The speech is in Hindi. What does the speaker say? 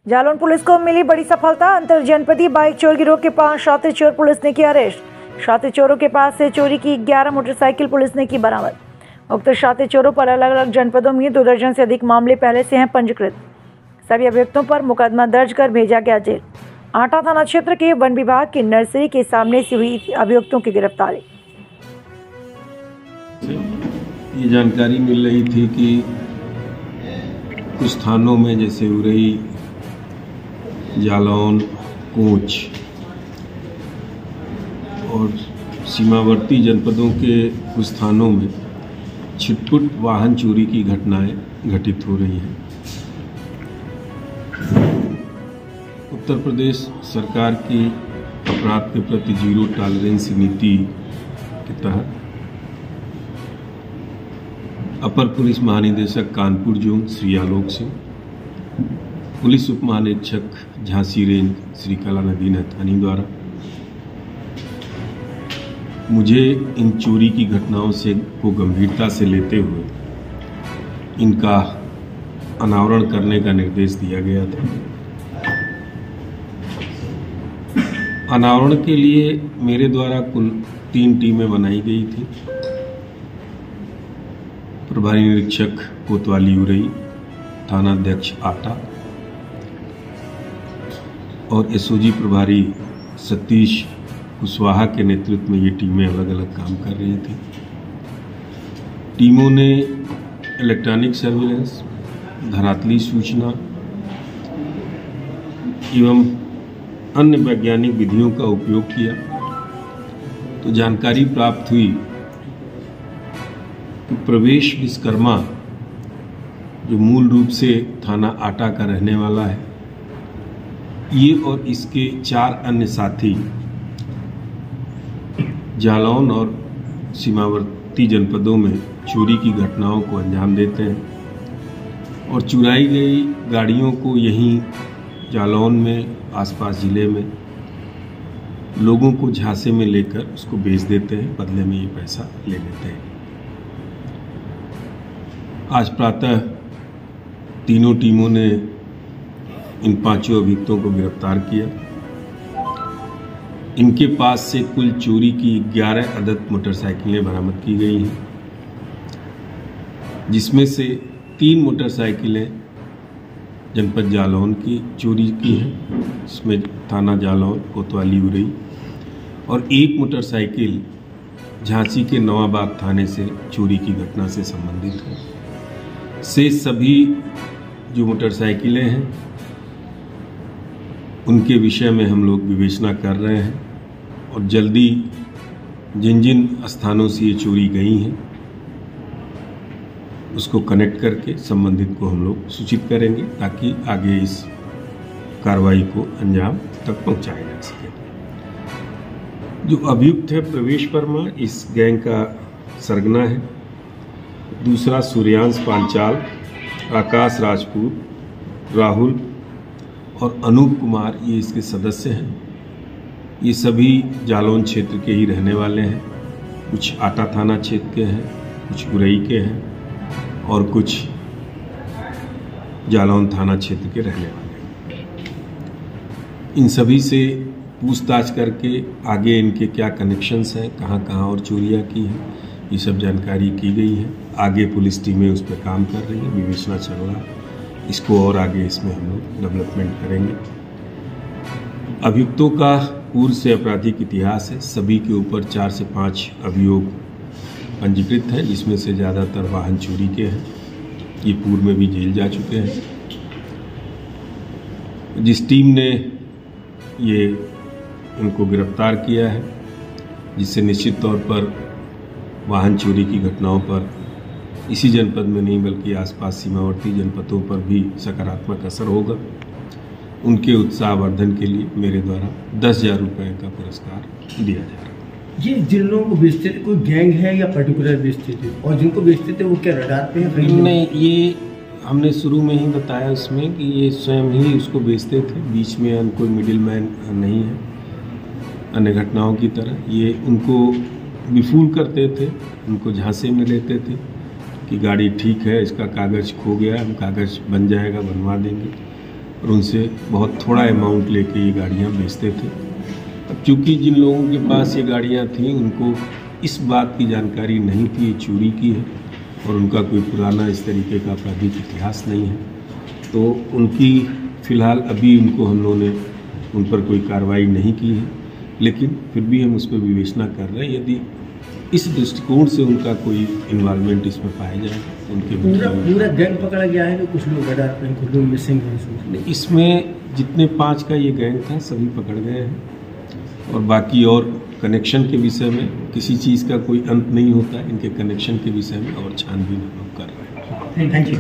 जालौन पुलिस को मिली बड़ी सफलता। अंतर जनपदीय बाइक चोर गिरोह के 5 शातिर चोर पुलिस ने किया अरेस्ट। शातिर चोरों के पास से चोरी की 11 मोटरसाइकिल पुलिस ने की बरामद। उक्त शातिर चोरों पर अलग अलग जनपदों में 2 दर्जन से अधिक मामले पहले से हैं पंजीकृत। सभी अभियुक्तों पर मुकदमा दर्ज कर भेजा गया जेल। आटा थाना क्षेत्र के वन विभाग की नर्सरी के सामने से हुई अभियुक्तों की गिरफ्तारी। ये जानकारी मिल रही थी कि कुछ थानों में जैसे उरई, जालौन, कोंच और सीमावर्ती जनपदों के कुछ थानों में छिटपुट वाहन चोरी की घटनाएं घटित हो रही हैं। उत्तर प्रदेश सरकार की अपराध के प्रति जीरो टॉलरेंस नीति के तहत अपर पुलिस महानिदेशक कानपुर जोन श्री आलोक सिंह, पुलिस उप महानिरीक्षक झांसी रेंज श्री कलानिधि नैथानी द्वारा मुझे इन चोरी की घटनाओं से को गंभीरता से लेते हुए इनका अनावरण करने का निर्देश दिया गया था। अनावरण के लिए मेरे द्वारा कुल 3 टीमें बनाई गई थी। प्रभारी निरीक्षक कोतवाली उरई, थानाध्यक्ष आटा और एसओजी प्रभारी सतीश कुशवाहा के नेतृत्व में ये टीमें अलग अलग काम कर रही थी। टीमों ने इलेक्ट्रॉनिक सर्विलेंस, धरातली सूचना एवं अन्य वैज्ञानिक विधियों का उपयोग किया तो जानकारी प्राप्त हुई कि प्रवेश विश्वकर्मा, जो मूल रूप से थाना आटा का रहने वाला है, ये और इसके 4 अन्य साथी जालौन और सीमावर्ती जनपदों में चोरी की घटनाओं को अंजाम देते हैं और चुराई गई गाड़ियों को यहीं जालौन में, आसपास जिले में लोगों को झांसे में लेकर उसको बेच देते हैं, बदले में ये पैसा ले लेते हैं। आज प्रातः तीनों टीमों ने इन 5 अभियुक्तों को गिरफ्तार किया। इनके पास से कुल चोरी की 11 अदद मोटरसाइकिलें बरामद की गई हैं, जिसमें से 3 मोटरसाइकिलें जनपद जालौन की चोरी की हैं, इसमें थाना जालौन, कोतवाली उरई, और 1 मोटरसाइकिल झांसी के नवाबाग थाने से चोरी की घटना से संबंधित है। से सभी जो मोटरसाइकिलें हैं उनके विषय में हम लोग विवेचना कर रहे हैं और जल्दी जिन जिन स्थानों से ये चोरी गई हैं उसको कनेक्ट करके संबंधित को हम लोग सूचित करेंगे ताकि आगे इस कार्रवाई को अंजाम तक पहुंचाया जा सके। जो अभियुक्त है प्रवेश वर्मा, इस गैंग का सरगना है। दूसरा सूर्यांश पांचाल, आकाश राजपूत, राहुल और अनूप कुमार, ये इसके सदस्य हैं। ये सभी जालौन क्षेत्र के ही रहने वाले हैं। कुछ आटा थाना क्षेत्र के हैं, कुछ उरई के हैं और कुछ जालौन थाना क्षेत्र के रहने वाले हैं। इन सभी से पूछताछ करके आगे इनके क्या कनेक्शंस हैं, कहाँ कहाँ और चोरियाँ की हैं, ये सब जानकारी की गई है। आगे पुलिस टीमें उस पर काम कर रही हैं, विवेचना चल रहा है। इसको और आगे इसमें हम लोग डेवलपमेंट करेंगे। अभियुक्तों का पूर्व से आपराधिक इतिहास है। सभी के ऊपर 4 से 5 अभियोग पंजीकृत हैं, जिसमें से ज़्यादातर वाहन चोरी के हैं। ये पूर्व में भी जेल जा चुके हैं। जिस टीम ने ये इनको गिरफ्तार किया है, जिससे निश्चित तौर पर वाहन चोरी की घटनाओं पर इसी जनपद में नहीं बल्कि आसपास सीमावर्ती जनपदों पर भी सकारात्मक असर होगा, उनके उत्साहवर्धन के लिए मेरे द्वारा 10,000 रुपये का पुरस्कार दिया जा रहा है। ये जिन लोगों को बेचते थे कोई गैंग है या पर्टिकुलर बेचते थे, और जिनको बेचते थे वो क्या रडार पे है? नहीं, ये हमने शुरू में ही बताया उसमें कि ये स्वयं ही उसको बेचते थे, बीच में कोई मिडिल मैन नहीं है। अन्य घटनाओं की तरह ये उनको विफूल करते थे, उनको झांसे में लेते थे कि गाड़ी ठीक है, इसका कागज़ खो गया, हम कागज़ बन जाएगा, बनवा देंगे, और उनसे बहुत थोड़ा अमाउंट लेके ये गाड़ियाँ बेचते थे। अब चूँकि जिन लोगों के पास ये गाड़ियाँ थीं उनको इस बात की जानकारी नहीं थी ये चोरी की है और उनका कोई पुराना इस तरीके का आपराधिक इतिहास नहीं है, तो उनकी फ़िलहाल अभी उनको हम लोगों ने उन पर कोई कार्रवाई नहीं की है, लेकिन फिर भी हम उस पर विवेचना कर रहे हैं। यदि इस दृष्टिकोण से उनका कोई इन्वॉल्वमेंट इसमें पाया जाए तो उनके पूरा गैंग पकड़ा गया है कि कुछ लोग रडार पे कुछ लोग मिसिंग हैं? इसमें जितने 5 का ये गैंग था सभी पकड़ गए हैं और बाकी और कनेक्शन के विषय में किसी चीज़ का कोई अंत नहीं होता है, इनके कनेक्शन के विषय में और छानबीन हम लोग कर रहे हैं। Thank you.